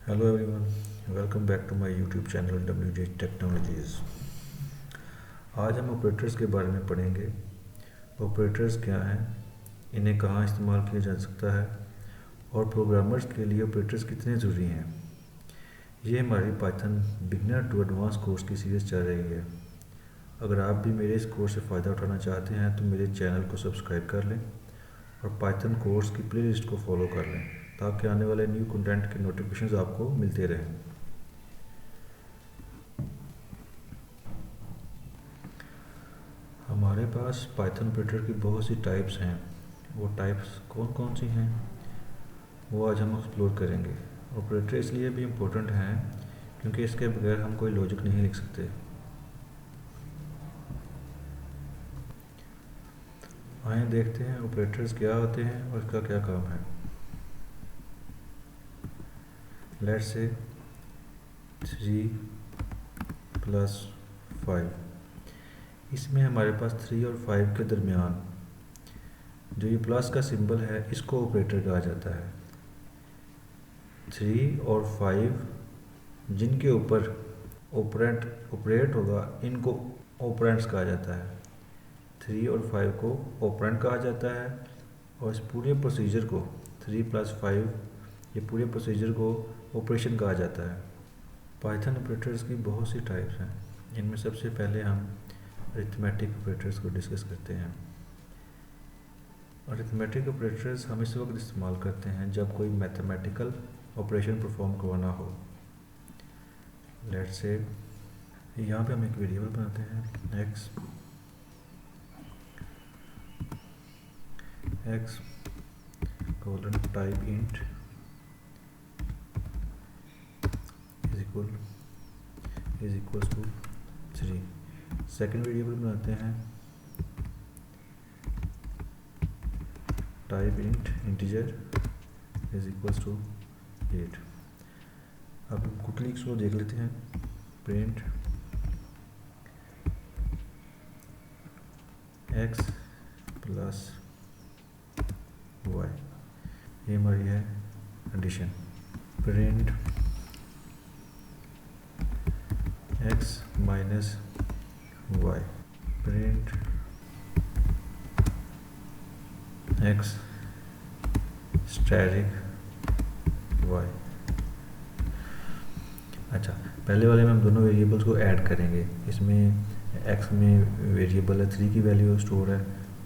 Hello everyone, welcome back to my YouTube channel WJ technologies. आज हम operators के बारे में पढ़ेंगे। ऑपरेटर्स क्या हैं, इन्हें कहाँ इस्तेमाल किया जा सकता है और प्रोग्रामर्स के लिए ऑपरेटर्स कितने ज़रूरी हैं। ये हमारी Python beginner to advance course की सीरीज़ चल रही है। अगर आप भी मेरे इस कोर्स से फ़ायदा उठाना चाहते हैं तो मेरे चैनल को सब्सक्राइब कर लें और पाइथन कोर्स की प्लेलिस्ट को फॉलो कर लें ताकि आने वाले न्यू कंटेंट के नोटिफिकेशंस आपको मिलते रहें। हमारे पास पाइथन ऑपरेटर की बहुत सी टाइप्स हैं। वो टाइप्स कौन कौन सी हैं वो आज हम एक्सप्लोर करेंगे। ऑपरेटर इसलिए भी इम्पोर्टेंट हैं क्योंकि इसके बगैर हम कोई लॉजिक नहीं लिख सकते। आइए देखते हैं ऑपरेटर्स क्या होते हैं और इसका क्या काम है। लेट्स से 3+5, इसमें हमारे पास 3 और 5 के दरमियान जो ये प्लस का सिंबल है इसको ऑपरेटर कहा जाता है। 3 और 5 जिनके ऊपर ऑपरेट होगा इनको ऑपरेंड्स कहा जाता है। 3 और 5 को ऑपरेंड कहा जाता है और इस पूरे प्रोसीजर को 3+5 ये पूरे प्रोसीजर को ऑपरेशन कहा जाता है। पाइथन ऑपरेटर्स की बहुत सी टाइप्स हैं। इनमें सबसे पहले हम अरिथमेटिक ऑपरेटर्स को डिस्कस करते हैं। अरिथमेटिक ऑपरेटर्स हम इस वक्त इस्तेमाल करते हैं जब कोई मैथमेटिकल ऑपरेशन परफॉर्म करवाना हो। लेट्स से यहाँ पे हम एक वेरिएबल बनाते हैं x colon type int is equal to 3। Second variable बनाते हैं type int integer is equal to 8। अब क्विकली इसको देख लेते हैं। प्रिंट x प्लस y, ये हमारी है addition. Print x minus y, print x static y। अच्छा, पहले वाले में हम दोनों वेरिएबल्स को ऐड करेंगे। इसमें x में वेरिएबल है 3 की वैल्यू स्टोर है,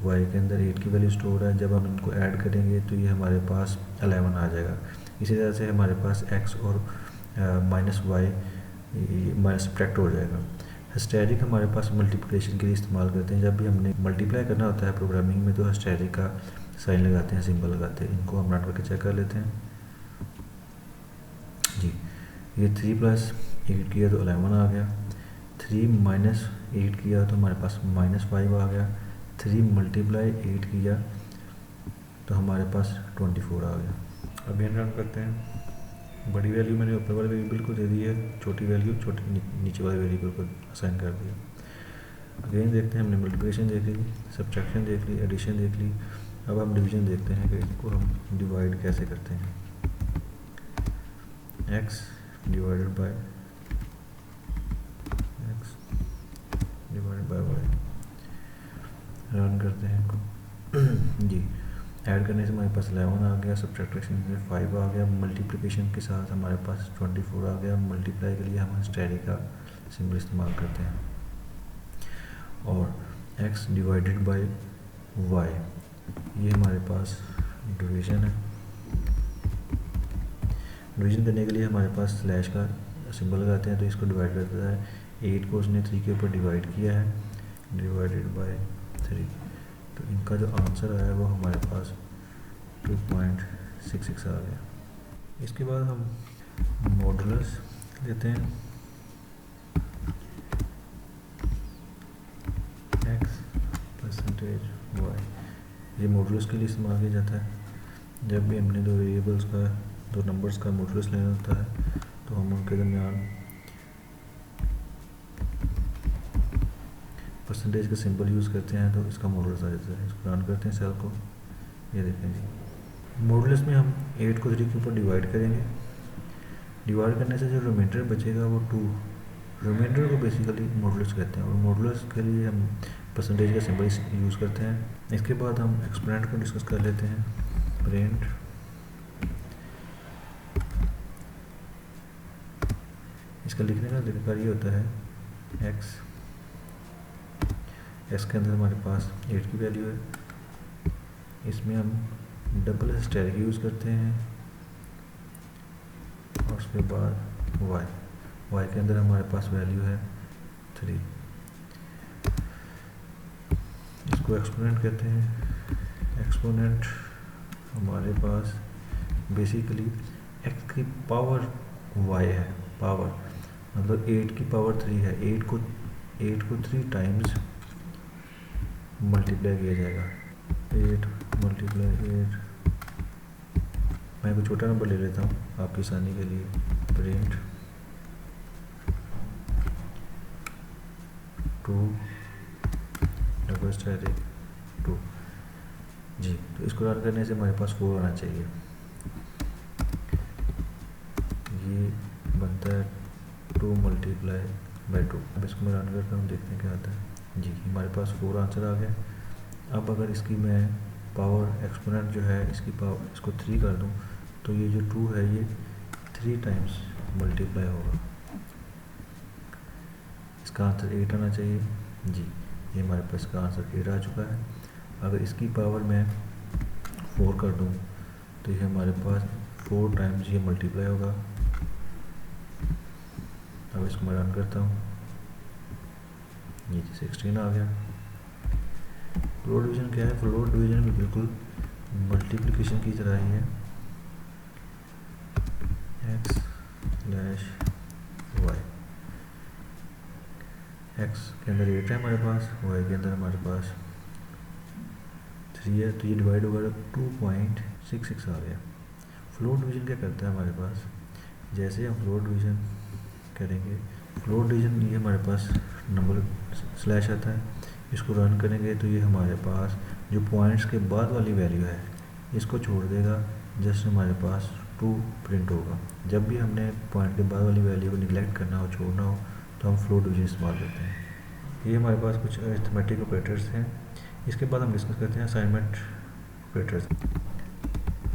y के अंदर 8 की वैल्यू स्टोर है। जब हम इनको ऐड करेंगे तो ये हमारे पास 11 आ जाएगा। इसी तरह से हमारे पास x और माइनस वाई माइनस सब्ट्रैक्ट हो जाएगा। हिस्टैरिक हमारे पास मल्टीप्लिकेशन के लिए इस्तेमाल करते हैं। जब भी हमने मल्टीप्लाई करना होता है प्रोग्रामिंग में तो हिस्टैरिक का साइन लगाते हैं, सिंबल लगाते हैं। इनको हम रन करके चेक कर लेते हैं जी। ये 3+8 किया तो 11 आ गया। 3-8 किया तो हमारे पास -5 आ गया। 3 × 8 किया तो हमारे पास 24 आ गया। अब ये रन करते हैं। बड़ी वैल्यू मैंने ऊपर वाले वेरिएबल को दे दी है, छोटी वैल्यू नीचे वाले वेरिएबल को असाइन कर दिया। अगेन देखते हैं, हमने मल्टीप्लिकेशन देख ली, सब्ट्रैक्शन देख ली, एडिशन देख ली। अब हम डिवीजन देखते हैं कि इसको हम डिवाइड कैसे करते हैं। x divided by y, run करते हैं इनको जी। ऐड करने से हमारे पास 11 आ गया, सब्ट्रैक्शन से 5 आ गया, मल्टीप्लिकेशन के साथ हमारे पास 24 आ गया। मल्टीप्लाई के लिए हम स्टैटिक का सिंबल इस्तेमाल करते हैं। और x डिवाइडेड बाय y, ये हमारे पास डिवीजन है। डिवीजन करने के लिए हमारे पास स्लैश का सिंबल लगाते हैं तो इसको डिवाइड करता है। 8 को उसने 3 के ऊपर डिवाइड किया है, डिवाइडेड बाय 3। तो इनका जो आंसर आया वो हमारे पास 2.66 आ गया। इसके बाद हम मॉडुलस लेते हैं। x %y, ये मॉडुलस के लिए इस्तेमाल किया जाता है। जब भी हमने दो वेरिएबल्स का, दो नंबर्स का मॉडुलस लेना होता है तो हम उनके दरमियान परसेंटेज का सिंबल यूज़ करते हैं तो इसका मॉडुलस आ जाता है। इसको रन करते हैं सेल को, ये देखें जी। मॉडुलस में हम 8 को 3 के ऊपर डिवाइड करेंगे डिवाइड करने से जो रिमाइंडर बचेगा वो 2, रिमाइंडर को बेसिकली मॉडुलस कहते हैं और मॉडुलस के लिए हम परसेंटेज का सिंबल यूज़ करते हैं। इसके बाद हम एक्सपोनेंट को डिस्कस कर लेते हैं। प्रिंट इसका लिखने का तरीका ये होता है, एक्स के अंदर हमारे पास 8 की वैल्यू है, इसमें हम डबल स्टैटिक यूज़ करते हैं और उसके बाद वाई के अंदर हमारे पास वैल्यू है 3, इसको एक्सपोनेंट कहते हैं। एक्सपोनेंट हमारे पास बेसिकली एक्स की पावर वाई है, पावर मतलब 8 की पावर 3 है, 8 को 3 टाइम्स मल्टीप्लाई किया जाएगा। 8 मल्टीप्लाई 8, मैं कोई छोटा नंबर ले लेता हूँ आपकी आसानी के लिए। प्रिंट 2 डबल स्टैटिक 2 जी। तो इसको रन करने से हमारे पास 4 आना चाहिए। ये बनता है 2 मल्टीप्लाई बाई 2। अब इसको मैं रन करता हूँ, देखते हैं क्या आता है जी। हमारे पास 4 आंसर आ गया। अब अगर इसकी मैं पावर एक्सपोनेंट जो है इसकी पावर इसको 3 कर दूँ तो ये जो 2 है ये 3 टाइम्स मल्टीप्लाई होगा। इसका आंसर 8 आना चाहिए जी। ये हमारे पास इसका आंसर 8 आ चुका है। अगर इसकी पावर मैं 4 कर दूँ तो ये हमारे पास 4 टाइम्स ये मल्टीप्लाई होगा। अब इसको मैं रन करता हूँ, ये 16 आ गया। फ्लोट डिवीजन क्या है? फ्लोट डिवीजन भी बिल्कुल मल्टीप्लिकेशन की तरह ही है। एक्स स्लैश वाई, एक्स के अंदर 8 है हमारे पास, वाई के अंदर हमारे पास 3 है, तो ये डिवाइड होगा 2.66 आ गया। फ्लोट डिवीजन क्या करता है हमारे पास? जैसे हम फ्लोट डिवीजन करेंगे, फ्लोट डिवीजन ये हमारे पास नंबर स्लैश आता है, इसको रन करेंगे तो ये हमारे पास जो पॉइंट्स के बाद वाली वैल्यू है इसको छोड़ देगा, जस्ट हमारे पास 2 प्रिंट होगा। जब भी हमने पॉइंट के बाद वाली वैल्यू को निगलेक्ट करना हो, छोड़ना हो, तो हम फ्लोट डिवीजन इस्तेमाल करते हैं। ये हमारे पास कुछ अरिथमेटिक ऑपरेटर्स हैं। इसके बाद हम डिस्कस करते हैं असाइनमेंट ऑपरेटर्स।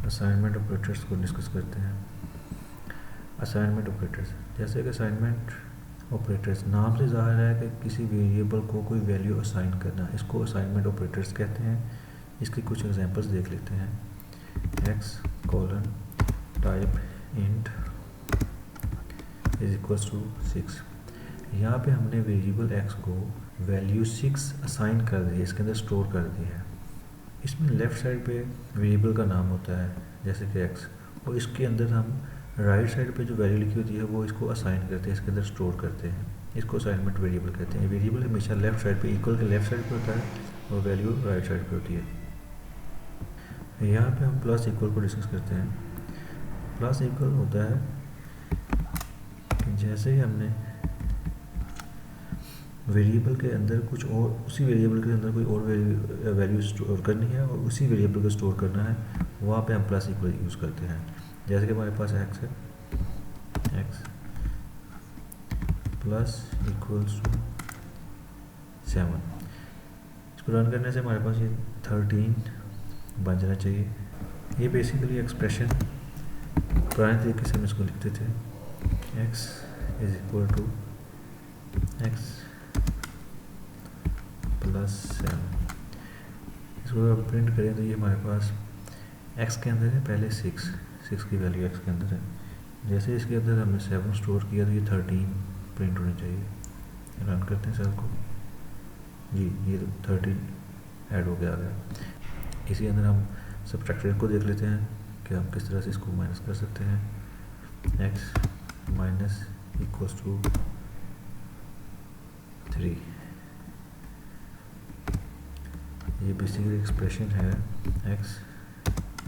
असाइनमेंट ऑपरेटर्स को डिस्कस करते हैं। असाइनमेंट ऑपरेटर्स, जैसे कि असाइनमेंट ऑपरेटर्स नाम से ज़ाहिर है कि किसी वेरिएबल को कोई वैल्यू असाइन करना, इसको असाइनमेंट ऑपरेटर्स कहते हैं। इसकी कुछ एग्जांपल्स देख लेते हैं। X colon type int is equals to 6। यहाँ पे हमने वेरिएबल एक्स को वैल्यू 6 असाइन कर दी है, इसके अंदर स्टोर कर दी है। इसमें लेफ़्ट साइड पे वेरिएबल का नाम होता है जैसे कि एक्स, और इसके अंदर हम राइट साइड पे जो वैल्यू लिखी होती है वो इसको असाइन करते हैं, इसके अंदर स्टोर करते हैं। इसको असाइनमेंट वेरिएबल कहते हैं। वेरिएबल हमेशा लेफ्ट साइड पे इक्वल के लेफ्ट साइड पे होता है और वैल्यू राइट साइड पे होती है। यहाँ पे हम प्लस इक्वल को डिस्कस करते हैं। प्लस इक्वल होता है कि जैसे ही हमने वेरिएबल के अंदर कुछ और, उसी वेरिएबल के अंदर कोई और वैल्यू स्टोर करनी है और उसी वेरिएबल को स्टोर करना है, वहाँ पे हम प्लस इक्वल यूज़ करते हैं। जैसे कि हमारे पास एक्स है, एक्स प्लस इक्वल्स टू 7। इसको रन करने से हमारे पास ये 13 बन जाना चाहिए। ये बेसिकली एक्सप्रेशन पुराने तरीके से हम इसको लिखते थे, x is equal to x plus 7। इसको अगर प्रिंट करें तो ये हमारे पास एक्स के अंदर है पहले 6 की वैल्यू एक्स के अंदर है। जैसे इसके अंदर हमने 7 स्टोर किया तो ये 13 प्रिंट होनी चाहिए। रन करते हैं सेल को जी, ये 13 ऐड हो गया आ गया। इसी अंदर हम सब्ट्रैक्टर को देख लेते हैं कि हम किस तरह से इसको माइनस कर सकते हैं। एक्स माइनस इक्वल्स टू 3, ये बेसिकली एक्सप्रेशन है x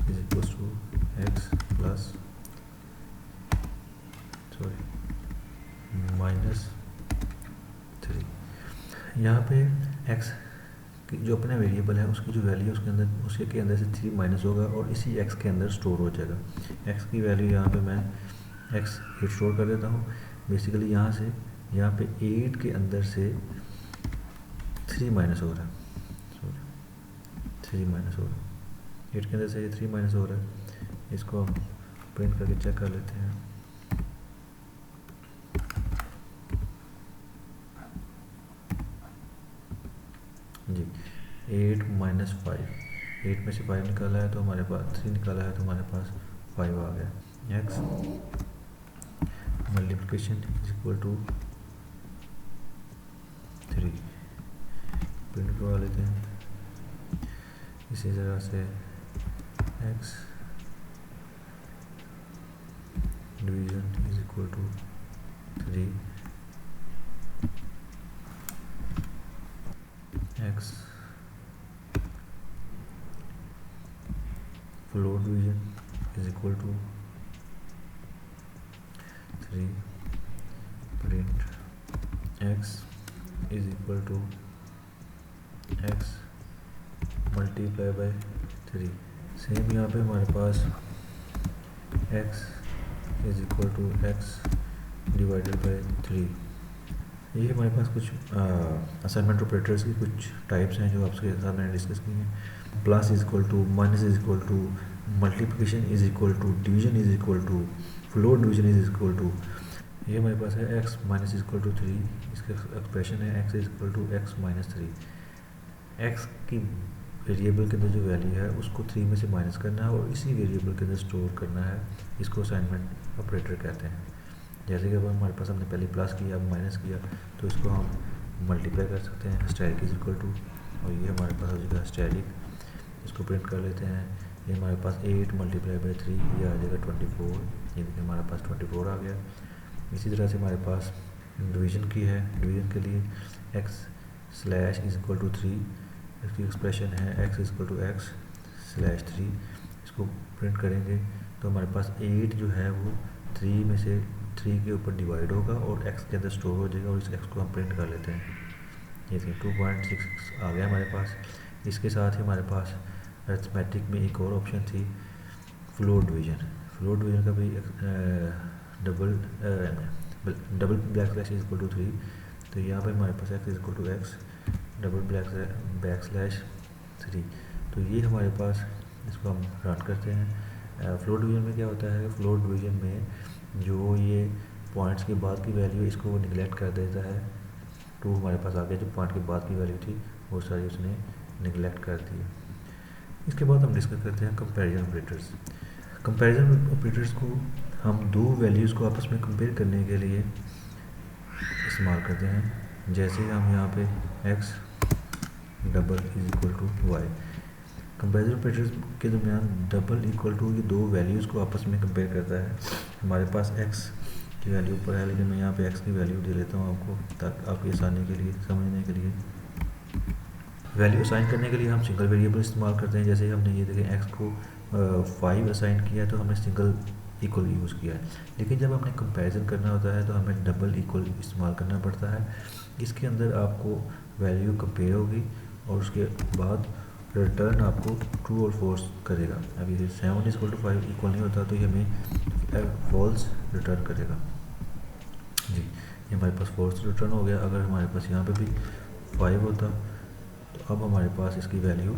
is equals to x plus minus 3। यहाँ पे एक्स जो अपना वेरिएबल है उसकी जो वैल्यू उसके अंदर, उसके के अंदर से 3 माइनस होगा और इसी एक्स के अंदर स्टोर हो जाएगा। एक्स की वैल्यू यहाँ पे मैं एक्स 8 स्टोर कर देता हूँ। बेसिकली यहाँ से यहाँ पे 8 के अंदर से 3 माइनस हो रहा है, सॉरी 3 माइनस हो रहा है, 8 के अंदर से ये 3 माइनस हो रहा है। इसको हम प्रिंट करके चेक कर लेते हैं। जी 8 माइनस 5, 8 में से 5 निकाला है तो हमारे पास 3 निकाला है तो हमारे पास 5 आ गया। X multiplication is equal to 3, print करवा लेते हैं। इसी तरह से x division is equal to 3, x float division is equal to 3, print x is equal to x multiply by 3। Same यहाँ पे हमारे पास x is equal to x divided by 3। ये हमारे पास कुछ असाइनमेंट ऑपरेटर्स की कुछ टाइप्स हैं जो आपके साथ मैंने डिस्कस की हैं। Plus is equal to, minus is equal to, multiplication is equal to, division is equal to, float division is equal to. ये हमारे पास है x minus is equal to 3, इसका एक्सप्रेशन है x is equal to x minus 3। X की variable के अंदर जो वैल्यू है उसको 3 में से माइनस करना है और इसी वेरिएबल के अंदर स्टोर करना है। इसको असाइनमेंट ऑपरेटर कहते हैं। जैसे कि अब हमारे पास हमने पहले प्लस किया, अब माइनस किया, तो इसको हम मल्टीप्लाई कर सकते हैं। स्टैटिक इज इक्वल टू, और ये हमारे पास हो जाएगा स्टैटिक। इसको प्रिंट कर लेते हैं। ये हमारे पास 8 मल्टीप्लाई बाई 3, ये आ जाएगा 24। ये देखिए हमारे पास 24 आ गया। इसी तरह से हमारे पास डिवीजन की है। डिवीजन के लिए x slash is equal to 3, इसकी एक्सप्रेशन है x is equal to x slash 3। इसको प्रिंट करेंगे तो हमारे पास 8 जो है वो 3 में से 3 के ऊपर डिवाइड होगा और x के अंदर स्टोर हो जाएगा, और इस x को हम प्रिंट कर लेते हैं। ये देखिए 2.6 आ गया हमारे पास। इसके साथ ही हमारे पास अरिथमेटिक में एक और ऑप्शन थी, फ्लोट डिवीजन। फ्लोट डिवीजन का भी double black slash is equal to 3। तो यहाँ पे हमारे पास x is equal to x double back slash 3। तो ये हमारे पास, इसको हम रन करते हैं। फ्लोट डिवीजन में क्या होता है, फ्लोट डिवीजन में जो ये पॉइंट्स के बाद की वैल्यू, इसको वो निगलेक्ट कर देता है। 2 हमारे पास आ गया, जो पॉइंट के बाद की वैल्यू थी वो सारी उसने निगलेक्ट कर दी। इसके बाद हम डिस्कस करते हैं कंपैरिजन ऑपरेटर्स। कंपैरिजन ऑपरेटर्स को हम दो वैल्यूज़ को आपस में कंपेयर करने के लिए इस्तेमाल करते हैं। जैसे हम यहाँ पे x double is equal to y, comparison operators के दरमियान डबल इक्वल टू ये दो वैल्यूज़ को आपस में कंपेयर करता है। हमारे पास x की वैल्यू ऊपर है, लेकिन मैं यहाँ पे x की वैल्यू दे लेता हूँ आपको, ताकि आपकी आसानी के लिए समझने के लिए। वैल्यू असाइन करने के लिए हम सिंगल वेरिएबल इस्तेमाल करते हैं। जैसे हमने ये देखें x को 5 असाइन किया तो हमने सिंगल इक्वल यूज़ किया है, लेकिन जब हमने कंपैरिजन करना होता है तो हमें डबल इक्वल इस्तेमाल करना पड़ता है। इसके अंदर आपको वैल्यू कंपेयर होगी और उसके बाद रिटर्न आपको ट्रू और फॉल्स करेगा। अभी 7 इज इक्वल टू 5 इक्वल नहीं होता तो ये हमें फॉल्स रिटर्न करेगा। जी, ये हमारे पास फॉल्स रिटर्न हो गया। अगर हमारे पास यहाँ पे भी 5 होता तो अब हमारे पास इसकी वैल्यू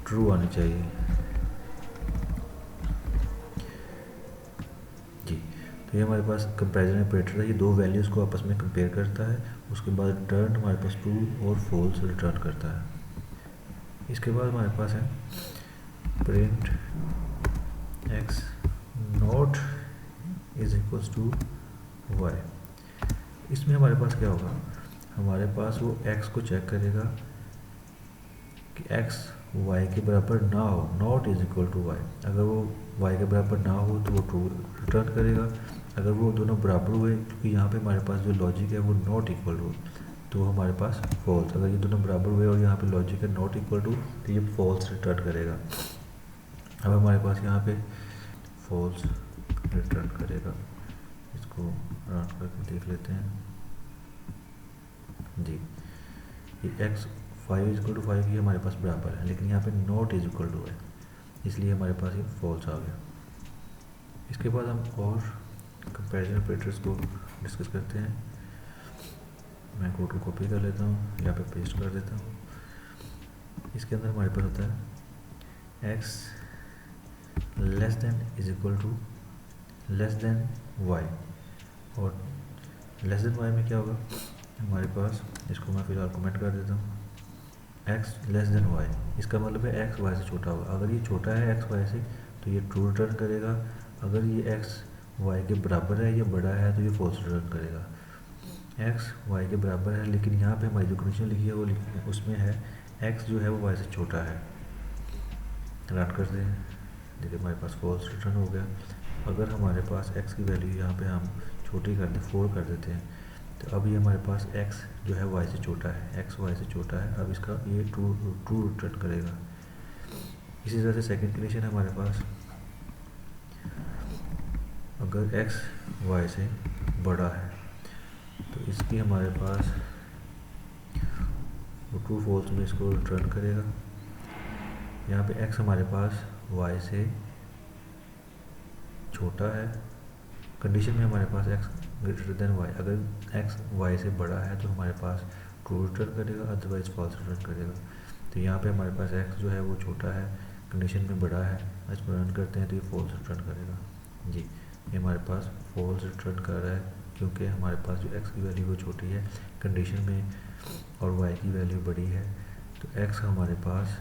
ट्रू आनी चाहिए। जी, तो ये हमारे पास कंपैरिजन ऑपरेटर है। ये दो वैल्यूज़ को आपस में कंपेयर करता है, उसके बाद रिटर्न हमारे पास ट्रू और फॉल्स रिटर्न करता है। इसके बाद हमारे पास है print x not is equals to y. इसमें हमारे पास क्या होगा, हमारे पास वो x को चेक करेगा कि x y के बराबर ना हो, not is equal to y. अगर वो y के बराबर ना हो तो वो ट्रू रिटर्न करेगा। अगर वो दोनों बराबर हुए, क्योंकि यहाँ पे हमारे पास जो लॉजिक है वो नॉट इक्वल हो, तो हमारे पास फॉल्स। अगर ये दोनों बराबर हुए और यहाँ पे लॉजिक है नॉट इक्वल टू, तो ये फॉल्स रिटर्न करेगा। अब हमारे पास यहाँ पे फॉल्स रिटर्न करेगा। इसको रन करके देख लेते हैं। जी, ये x 5 इज इक्वल टू 5 ये हमारे पास बराबर है, लेकिन यहाँ पे नॉट इज इक्वल टू है, इसलिए हमारे पास ये फॉल्स आ गया। इसके बाद हम और कंपैरिजन ऑपरेटर्स को डिस्कस करते हैं। मैं कोड को कॉपी कर लेता हूँ, यहाँ पे पेस्ट कर देता हूँ। इसके अंदर हमारे पास होता है x less than is equal to less than y, और लेस देन y में क्या होगा हमारे पास, इसको मैं फिलहाल कमेंट कर देता हूँ, x लेस देन y, इसका मतलब है x y से छोटा होगा। अगर ये छोटा है x y से तो ये ट्रू रिटर्न करेगा, अगर ये x y के बराबर है या बड़ा है तो ये फॉल्स रिटर्न करेगा। x y के बराबर है, लेकिन यहाँ पे हमारी जो कंडीशन लिखी है वो उसमें है x जो है वो y से छोटा है। रन करते हैं, देखिए हमारे पास फॉल्स रिटर्न हो गया। अगर हमारे पास x की वैल्यू यहाँ पे हम छोटी कर दें, 4 कर देते हैं, तो अब ये हमारे पास x जो है y से छोटा है, x y से छोटा है, अब इसका ये ट्रू रिटर्न करेगा। इसी तरह से सेकंड कंडीशन हमारे पास, अगर x y से बड़ा है तो इसकी हमारे पास वो ट्रू फॉल्स में इसको रिटर्न करेगा। यहाँ पे x हमारे पास y से छोटा है, कंडीशन में हमारे पास x ग्रेटर देन y, अगर x y से बड़ा है तो हमारे पास ट्रू रिटर्न करेगा, अदरवाइज फॉल्स रिटर्न करेगा। तो यहाँ पे हमारे पास x जो है वो छोटा है, कंडीशन में बड़ा है, इसको रन करते हैं तो ये फॉल्स रिटर्न करेगा। जी, ये हमारे पास फॉल्स रिटर्न कर रहा है क्योंकि हमारे पास जो x की वैल्यू वो छोटी है कंडीशन में और y की वैल्यू बड़ी है, तो x हमारे पास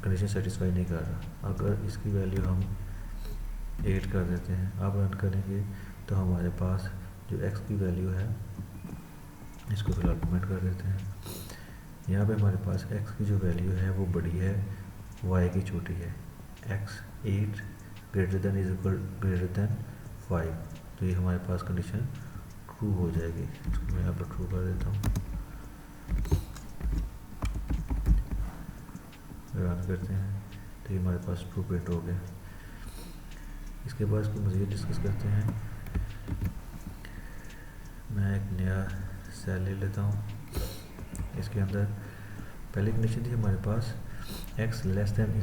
कंडीशन सेटिस्फाई नहीं कर रहा। अगर इसकी वैल्यू हम 8 कर देते हैं, अब रन करेंगे तो हमारे पास जो x की वैल्यू है, इसको फिलहाल कमेंट कर देते हैं, यहाँ पे हमारे पास x की जो वैल्यू है वो बड़ी है, y की छोटी है, x 8 greater than is equal greater than 5, तो ये हमारे पास कंडीशन ट्रू हो जाएगी। इसको मैं यहाँ पर ट्रू कर देता हूँ, रन करते हैं तो ये हमारे पास ट्रू प्रिंट हो गया। इसके बाद इसको मज़ीद डिस्कस करते हैं। मैं एक नया सेल ले लेता हूँ, इसके अंदर पहली कंडीशन थी हमारे पास x लेस देन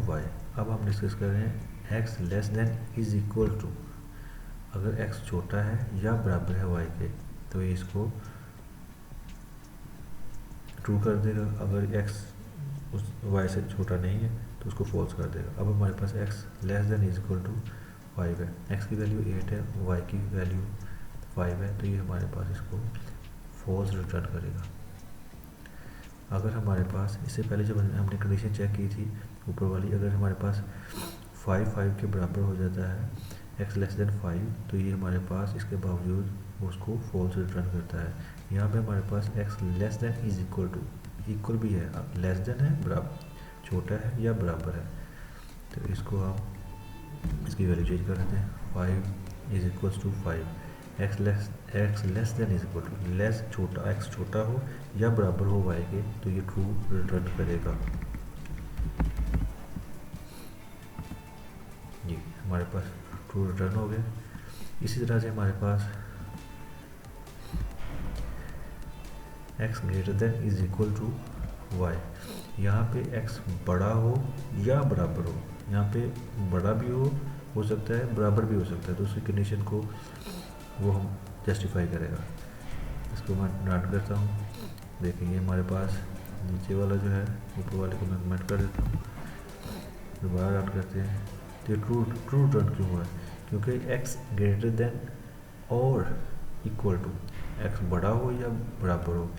y। अब हम डिस्कस कर रहे हैं x less than is equal to, अगर x छोटा है या बराबर है y के तो ये इसको ट्रू कर देगा, अगर x उस y से छोटा नहीं है तो उसको फॉल्स कर देगा। अब हमारे पास x less than is equal to 5 है, x की वैल्यू 8 है, y की वैल्यू 5 है, तो ये हमारे पास इसको फॉल्स रिटर्न करेगा। अगर हमारे पास इससे पहले जब हमने कंडीशन चेक की थी ऊपर वाली, अगर हमारे पास 5 के बराबर हो जाता है x लेस देन 5 तो ये हमारे पास इसके बावजूद उसको फॉल्स रिटर्न करता है। यहाँ पे हमारे पास x less than is equal to, equal भी है, लेस देन है, बराबर, छोटा है या बराबर है, तो इसको हम इसकी वैल्यू चेंज कर देते हैं, 5 is equal to 5, x less than is equal to, less छोटा, x छोटा हो या बराबर हो y के तो ये ट्रू रिटर्न करेगा। जी, हमारे पास ट्रू रिटर्न हो गया। इसी तरह से हमारे पास x greater than is equal to y, यहाँ पे x बड़ा हो या बराबर हो, यहाँ पे बड़ा भी हो सकता है, बराबर भी हो सकता है, तो उसी कंडीशन को वो हम जस्टिफाई करेगा। इसको मैं रन करता हूँ, देखिए ये हमारे पास नीचे वाला जो है ऊपर वाले को मैं कमेंट कर देता हूँ, दोबारा रन करते हैं तो ये ट्रू रिटर्न क्यों हुआ है, क्योंकि x ग्रेटर देन और इक्वल टू, x बड़ा हो या बराबर हो,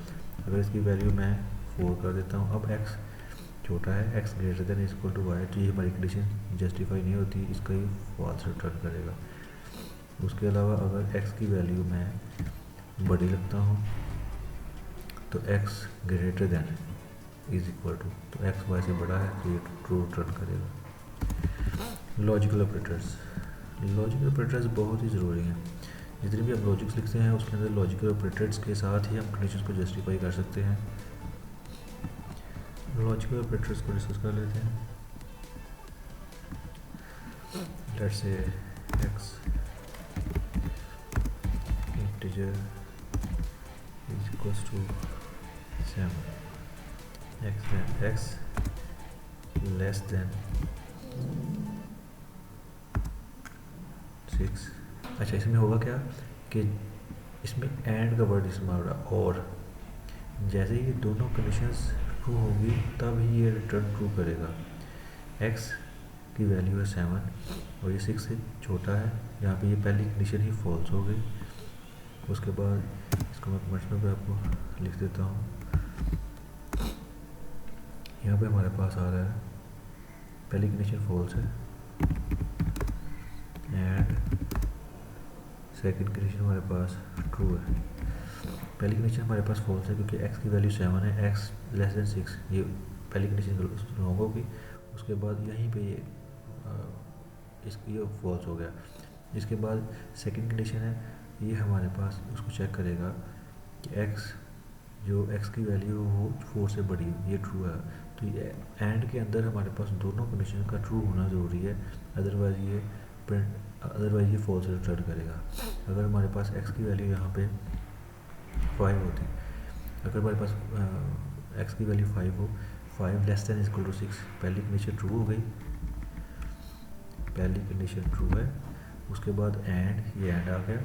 अगर इसकी वैल्यू मैं 4 कर देता हूँ, अब x छोटा है, x greater than equal to y, तो ये हमारी कंडीशन जस्टिफाई नहीं होती, इसका ही फॉल्स रिटर्न करेगा। उसके अलावा अगर x की वैल्यू मैं बड़ी लगता हूँ तो x greater than is equal to, तो x y से बड़ा है तो ये ट्रू रिटर्न करेगा। लॉजिकल ऑपरेटर्स बहुत ही ज़रूरी हैं। जितने भी आप लॉजिक्स लिखते हैं उसके अंदर लॉजिकल ऑपरेटर्स के साथ ही हम कंडीशंस को जस्टिफाई कर सकते हैं। लॉजिकल ऑपरेटर्स को डिस्कस कर लेते हैं। Let's say x integer is equals to 7, x less than 6। अच्छा, इसमें होगा क्या कि इसमें एंड का वर्ड इस्तेमाल हो रहा है, और जैसे ही ये दोनों कंडीशंस ट्रू होगी तब ही ये रिटर्न ट्रू करेगा। एक्स की वैल्यू है 7 और ये 6 से छोटा है, यहाँ पे ये पहली कंडीशन ही फॉल्स हो गई। उसके बाद इसको मैं कमेंट्स में आपको लिख देता हूँ। यहाँ पे हमारे पास आ रहा है पहली कंडीशन फॉल्स है एंड सेकंड कंडीशन हमारे पास ट्रू है। पहली कंडीशन हमारे पास फॉल्स है क्योंकि x की वैल्यू 7 है, x लेस देन 6, ये पहली कंडीशन रॉन्ग होगी। उसके बाद यहीं पे ये फॉल्स हो गया। इसके बाद सेकंड कंडीशन है, ये हमारे पास उसको चेक करेगा कि x जो x की वैल्यू हो 4 से बड़ी, ये ट्रू है। तो ये एंड के अंदर हमारे पास दोनों कंडीशन का ट्रू होना ज़रूरी है, अदरवाइज ये फॉल्स रिटर्न करेगा। अगर हमारे पास x की वैल्यू यहाँ पे 5 होती, अगर हमारे पास x की वैल्यू 5 हो, 5 लेस देन इक्वल टू 6, पहली कंडीशन ट्रू हो गई, पहली कंडीशन ट्रू है। उसके बाद एंड, ये एंड आ गया,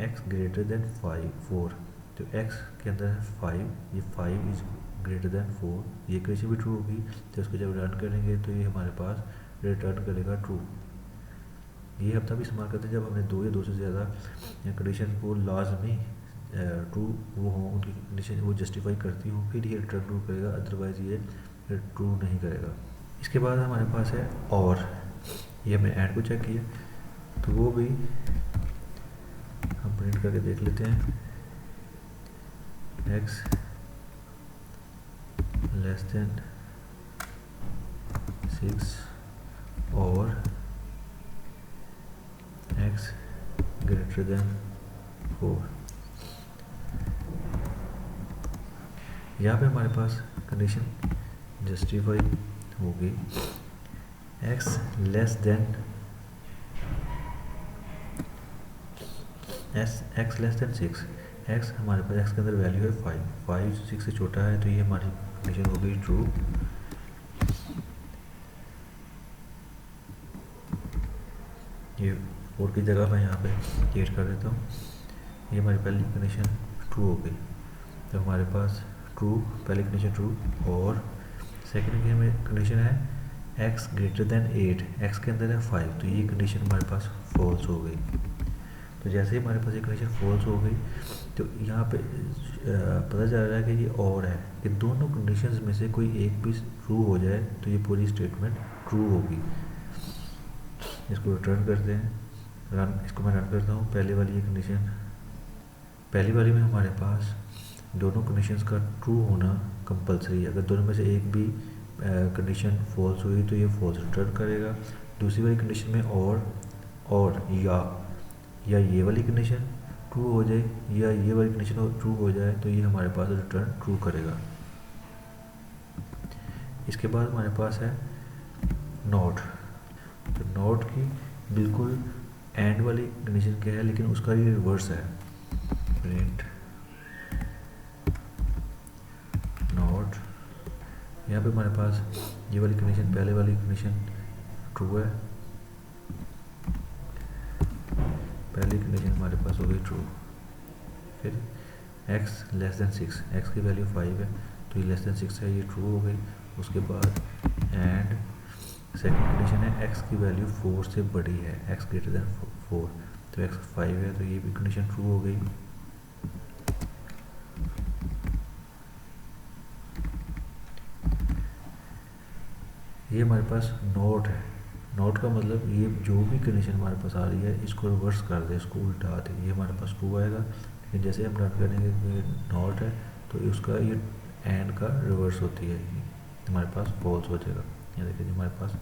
x ग्रेटर देन 4, तो x के अंदर है 5, ये 5 इज ग्रेटर देन 4, ये कंडीशन भी ट्रू होगी। तो इसको जब रन करेंगे तो ये हमारे पास रिटर्न करेगा ट्रू। ये हम तभी इस्तेमाल करते हैं जब हमने 2 या 2 से ज़्यादा कंडीशन को लाजमी ट्रू वो हो, उनकी कंडीशन वो जस्टिफाई करती हो, फिर ये रिटर्न ट्रू करेगा, अदरवाइज़ ये ट्रू नहीं करेगा। इसके बाद हमारे पास है और, ये हमने ऐड को चेक किया तो वो भी हम प्रिंट करके देख लेते हैं। x लेस देन 6 और x ग्रेटर देन 4। यहाँ पे हमारे पास कंडीशन जस्टिफाई होगी। x less then x less than 6, x हमारे पास x के अंदर वैल्यू है 5 6 से छोटा है, तो ये हमारी कंडीशन होगी ट्रू। ये 4 की जगह मैं यहाँ पे 8 कर देता हूँ। ये हमारी पहली कंडीशन ट्रू हो गई, तो हमारे पास ट्रू, पहली कंडीशन ट्रू, और सेकंड कंडीशन है x ग्रेटर देन 8, x के अंदर है 5, तो ये कंडीशन हमारे पास फॉल्स हो गई। तो जैसे ही हमारे पास ये कंडीशन फॉल्स हो गई तो यहाँ पे पता चल रहा है कि ये और है कि दोनों कंडीशंस में से कोई एक भी ट्रू हो जाए तो ये पूरी स्टेटमेंट ट्रू होगी। इसको रिटर्न करते हैं, इसको मैं रन करता हूँ। पहले वाली ये कंडीशन, पहली वाली में हमारे पास दोनों कंडीशंस का ट्रू होना कंपलसरी है, अगर दोनों में से एक भी कंडीशन फॉल्स हुई तो ये फॉल्स रिटर्न करेगा। दूसरी वाली कंडीशन में और या ये वाली कंडीशन ट्रू हो जाए या ये वाली कंडीशन ट्रू हो जाए तो ये हमारे पास रिटर्न ट्रू करेगा। इसके बाद हमारे पास है नॉट, तो नॉट की बिल्कुल एंड वाली कंडीशन क्या है, लेकिन उसका ये रिवर्स है। प्रिंट नॉट, यहाँ पे हमारे पास ये वाली कंडीशन, पहले वाली कंडीशन ट्रू है, पहली कंडीशन हमारे पास हो गई ट्रू। फिर x लेस देन 6, x की वैल्यू 5 है तो ये लेस देन 6 है, ये ट्रू हो गई। उसके बाद एंड सेकंड कंडीशन है x की वैल्यू 4 से बड़ी है, x ग्रेटर देन 4, तो x 5 है तो ये भी कंडीशन ट्रू हो गई। ये हमारे पास नॉट है, नॉट का मतलब ये जो भी कंडीशन हमारे पास आ रही है इसको रिवर्स कर दे, इसको उल्टा दे, ये हमारे पास ट्रू आएगा। लेकिन जैसे हम रन करेंगे कि नॉट है तो उसका ये एंड का रिवर्स होती है, ये हमारे पास फॉल्स हो जाएगा। ये देखिए हमारे पास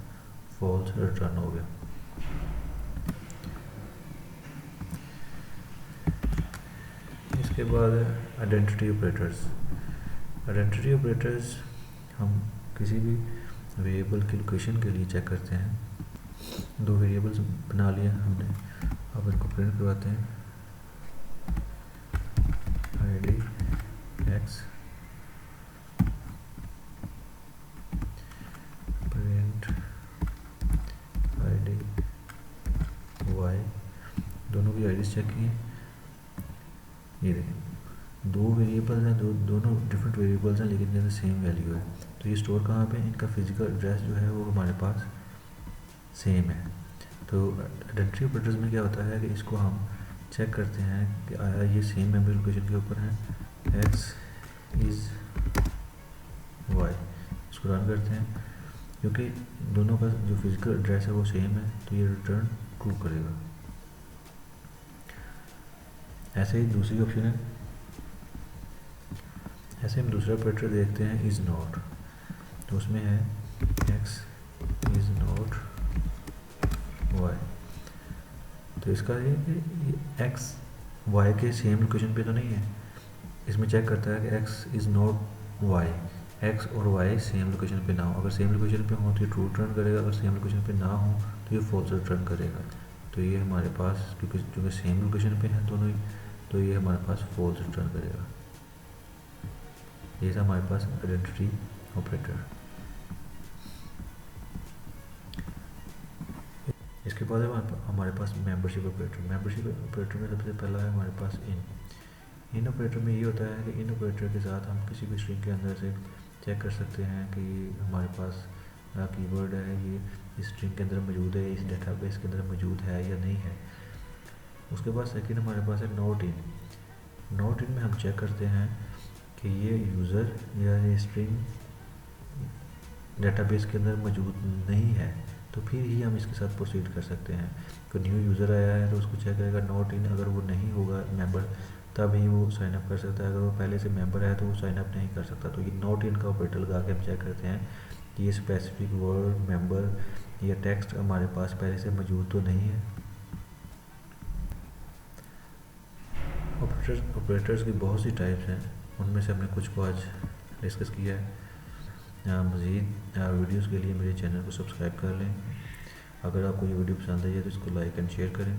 फॉल्स रिटर्न हो गया। इसके बाद है आइडेंटिटी ऑपरेटर्स। आइडेंटिटी ऑपरेटर्स हम किसी भी वेरिएबल की लोकेशन के लिए चेक करते हैं। 2 वेरिएबल्स बना लिया हमने, अब इनको प्रिंट करवाते हैं। id x print id y, दोनों की आईडीज चेक की, ये देखें दो वेरिएबल्स हैं, दोनों डिफरेंट वेरिएबल्स हैं लेकिन इनमें सेम वैल्यू है। तो ये स्टोर कहाँ पे, इनका फिजिकल एड्रेस जो है वो हमारे पास सेम है। तो आइडेंटिटी ऑपरेटर्स में क्या होता है कि इसको हम चेक करते हैं कि आया ये सेम मेमोरी लोकेशन के ऊपर है, x इज़ y, इसको रन करते हैं क्योंकि दोनों का जो फिजिकल एड्रेस है वो सेम है तो ये रिटर्न ट्रू करेगा। ऐसे ही दूसरी ऑप्शन है, ऐसे हम दूसरा ऑपरेटर देखते हैं इज़ नॉट, तो उसमें है x इज़ नॉट y। तो इसका ये कि x y के सेम लोकेशन पे तो नहीं है, इसमें चेक करता है कि x is not y, x और y सेम लोकेशन पे ना हो, अगर सेम लोकेशन पे हो तो ये ट्रू रिटर्न करेगा, अगर सेम लोकेशन पे ना हो तो ये फॉल्स रिटर्न करेगा। तो ये हमारे पास क्योंकि सेम लोकेशन पे हैं दोनों ही, तो ये हमारे पास फॉल्स रिटर्न करेगा। ये था हमारे पास आइडेंटिटी ऑपरेटर। इसके बाद हमारे पास मेंबरशिप ऑपरेटर। मेंबरशिप ऑपरेटर में सबसे पहला है हमारे पास इन ऑपरेटर में ये होता है कि इन ऑपरेटर के साथ हम किसी भी स्ट्रिंग के अंदर से चेक कर सकते हैं कि हमारे पास कीवर्ड है ये इस स्ट्रिंग के अंदर मौजूद है, इस डेटाबेस के अंदर मौजूद है या नहीं है। उसके बाद सेकंड हमारे पास है नॉट इन। नॉट इन में हम चेक करते हैं कि ये यूज़र या ये स्ट्रिंग डेटाबेस के अंदर मौजूद नहीं है, तो फिर ही हम इसके साथ प्रोसीड कर सकते हैं। कोई न्यू यूज़र आया है तो उसको चेक करेगा नॉट इन, अगर वो नहीं होगा मेंबर तब ही वो साइन अप कर सकता है, अगर वो पहले से मेंबर है तो वो साइन अप नहीं कर सकता। तो ये नॉट इन का ऑपरेटर लगा के हम चेक करते हैं कि ये स्पेसिफिक वर्ड मेंबर या टेक्स्ट हमारे पास पहले से मौजूद तो नहीं है। ऑपरेटर्स की बहुत सी टाइप्स हैं, उनमें से हमने कुछ को आज डिस्कस किया है। मज़ीद वीडियोस के लिए मेरे चैनल को सब्सक्राइब कर लें। अगर आपको ये वीडियो पसंद आई है तो इसको लाइक एंड शेयर करें।